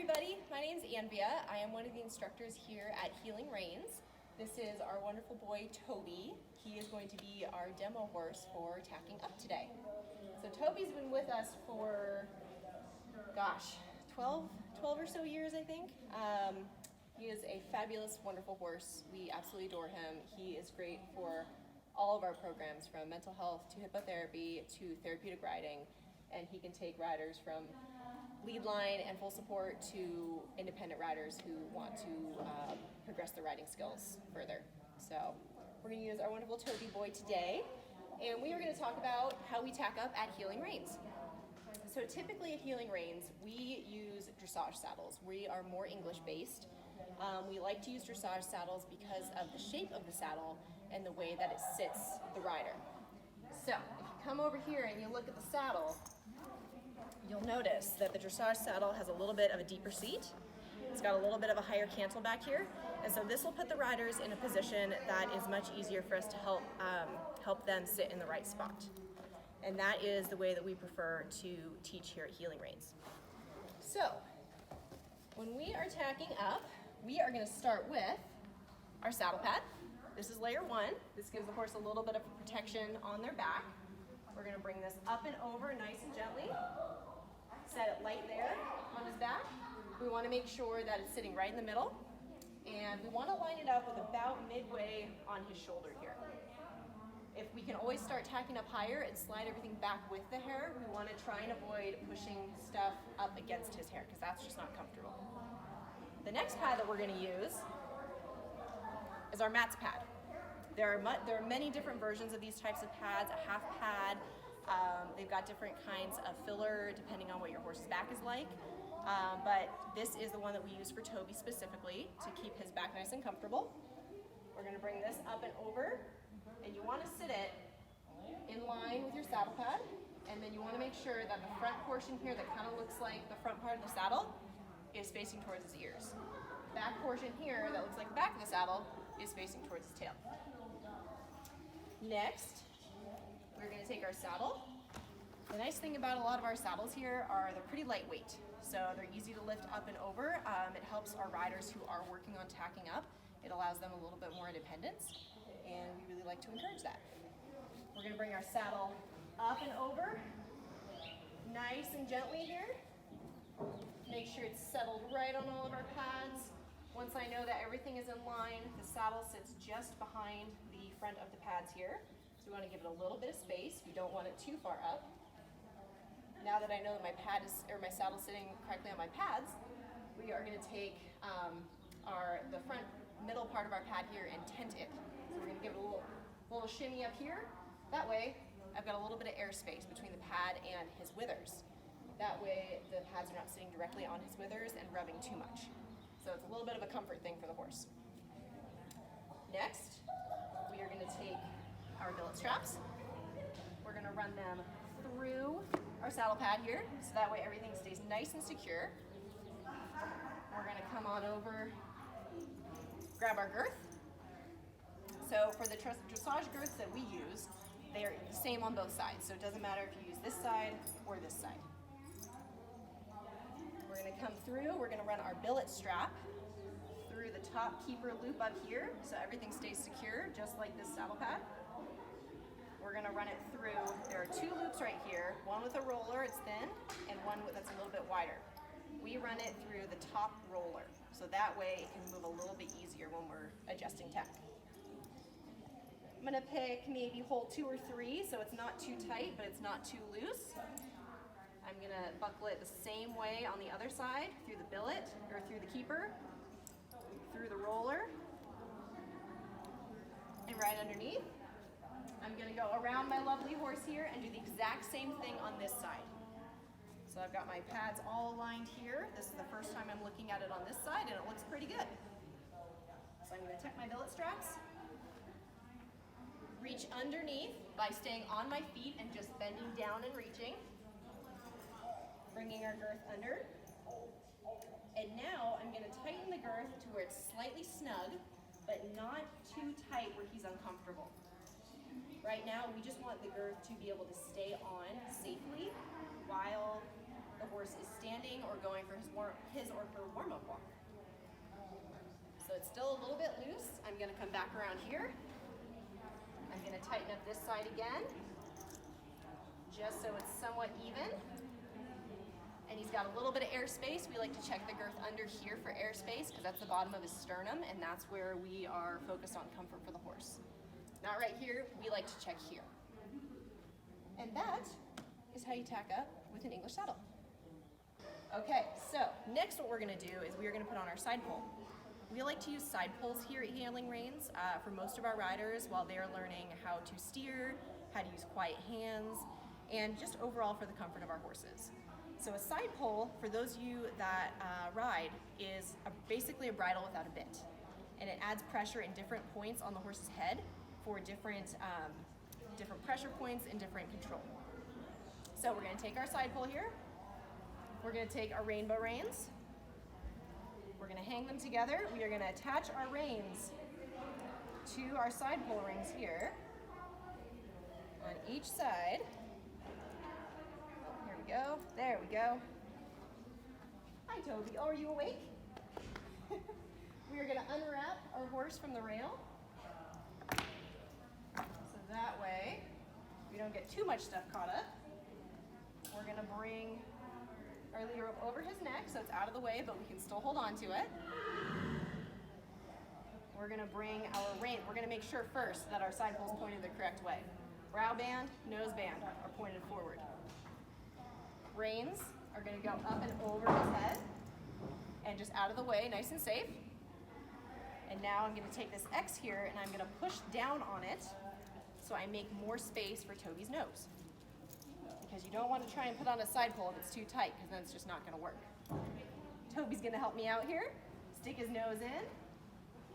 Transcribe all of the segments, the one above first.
everybody, my name is Anvia. I am one of the instructors here at Healing Reins. This is our wonderful boy, Toby. He is going to be our demo horse for tacking up today. So Toby's been with us for, 12 or so years, I think. He is a fabulous, wonderful horse. We absolutely adore him. He is great for all of our programs, from mental health to hippotherapy to therapeutic riding, and he can take riders from lead line and full support to independent riders who want to progress their riding skills further. So we're going to use our wonderful Toby boy today, and we are going to talk about how we tack up at Healing Reins. So typically at Healing Reins, we use dressage saddles. We are more English based. We like to use dressage saddles because of the shape of the saddle and the way that it sits the rider. So if you come over here and you look at the saddle, you'll notice that the dressage saddle has a little bit of a deeper seat. It's got a little bit of a higher cantle back here. And so this will put the riders in a position that is much easier for us to help them sit in the right spot. And that is the way that we prefer to teach here at Healing Reins. So when we are tacking up, we are going to start with our saddle pad. This is layer one. This gives the horse a little bit of protection on their back. We're going to bring this up and over nice and gently. Set it light there on his back. We want to make sure that it's sitting right in the middle. And we want to line it up with about midway on his shoulder here. If we can always start tacking up higher and slide everything back with the hair, we want to try and avoid pushing stuff up against his hair because that's just not comfortable. The next pad that we're going to use is our mats pad. There are many different versions of these types of pads, a half pad. They've got different kinds of filler depending on what your horse's back is like. But this is the one that we use for Toby specifically to keep his back nice and comfortable. We're going to bring this up and over, and you want to sit it in line with your saddle pad, and then you want to make sure that the front portion here that kind of looks like the front part of the saddle is facing towards his ears. The back portion here that looks like the back of the saddle is facing towards his tail. Next, we're going to take our saddle. The nice thing about a lot of our saddles here are they're pretty lightweight, so they're easy to lift up and over. It helps our riders who are working on tacking up. It allows them a little bit more independence, and we really like to encourage that. We're going to bring our saddle up and over, nice and gently here. Make sure it's settled right on all of our pads. Once I know that everything is in line, the saddle sits just behind the front of the pads here. So we want to give it a little bit of space. We don't want it too far up. Now that I know that my saddle is sitting correctly on my pads, we are going to take the front middle part of our pad here and tent it. So we're going to give it a little shimmy up here. That way, I've got a little bit of airspace between the pad and his withers. That way, the pads are not sitting directly on his withers and rubbing too much. So it's a little bit of a comfort thing for the horse. Next, we are going to take our billet straps. We're going to run them through our saddle pad here, so that way everything stays nice and secure. We're going to come on over, grab our girth. So for the dressage girths that we use, they are the same on both sides, so it doesn't matter if you use this side or this side. We're going to come through, we're going to run our billet strap through the top keeper loop up here, so everything stays secure, just like this saddle pad. We're going to run it through, there are two loops right here, one with a roller, it's thin, and one that's a little bit wider. We run it through the top roller, so that way it can move a little bit easier when we're adjusting tack. I'm going to pick maybe hole 2 or 3, so it's not too tight, but it's not too loose. I'm going to buckle it the same way on the other side, through the billet, or through the keeper, through the roller, and right underneath. I'm going to go around my lovely horse here and do the exact same thing on this side. So I've got my pads all aligned here. This is the first time I'm looking at it on this side, and it looks pretty good. So I'm going to tuck my billet straps, reach underneath by staying on my feet and just bending down and reaching. Bringing our girth under. And now I'm going to tighten the girth to where it's slightly snug, but not too tight where he's uncomfortable. Right now, we just want the girth to be able to stay on safely while the the horse is standing or going for his or her warm-up walk. So it's still a little bit loose. I'm gonna come back around here. I'm gonna tighten up this side again, just so it's somewhat even. And he's got a little bit of airspace. We like to check the girth under here for airspace because that's the bottom of his sternum, and that's where we are focused on comfort for the horse. Not right here, we like to check here. And that is how you tack up with an English saddle. Okay, so next what we're gonna do is we are gonna put on our side pole. We like to use side poles here at Healing Reins for most of our riders while they're learning how to steer, how to use quiet hands, and just overall for the comfort of our horses. So a side pole, for those of you that ride, is basically a bridle without a bit. And it adds pressure in different points on the horse's head for different pressure points and different control. So we're gonna take our side pole here. We're gonna take our rainbow reins. We're gonna hang them together. We are gonna attach our reins to our side pole rings here on each side. Here we go, there we go. Hi Toby, oh, are you awake? We are gonna unwrap our horse from the rail. So that way, we don't get too much stuff caught up. We're gonna bring our lead rope over his neck so it's out of the way, but we can still hold on to it. We're gonna bring our rein. We're gonna make sure first that our side pole's pointed the correct way. Brow band, nose band are pointed forward. Reins are gonna go up and over his head and just out of the way, nice and safe. And now I'm gonna take this X here and I'm gonna push down on it so I make more space for Toby's nose. Because you don't want to try and put on a side pole if it's too tight, because then it's just not going to work. Toby's going to help me out here. Stick his nose in.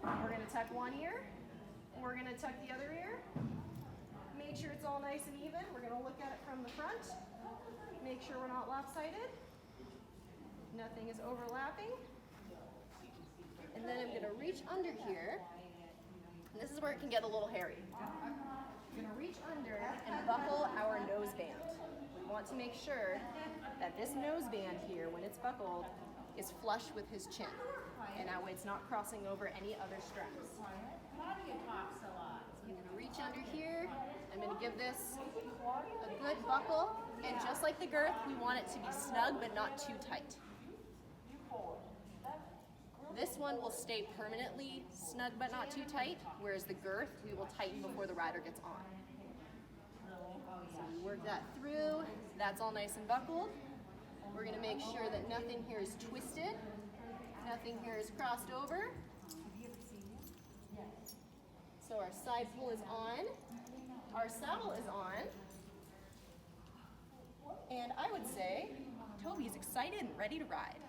We're going to tuck one ear. And we're going to tuck the other ear. Make sure it's all nice and even. We're going to look at it from the front. Make sure we're not lopsided. Nothing is overlapping. And then I'm going to reach under here. And this is where it can get a little hairy. I'm going to reach under and buckle our nose band. We want to make sure that this nose band here, when it's buckled, is flush with his chin. And that way it's not crossing over any other straps. I'm going to reach under here. I'm going to give this a good buckle. And just like the girth, we want it to be snug but not too tight. This one will stay permanently snug but not too tight, whereas the girth we will tighten before the rider gets on. So we work that through. That's all nice and buckled. We're going to make sure that nothing here is twisted. Nothing here is crossed over. So our side pull is on. Our saddle is on. And I would say Toby's excited and ready to ride.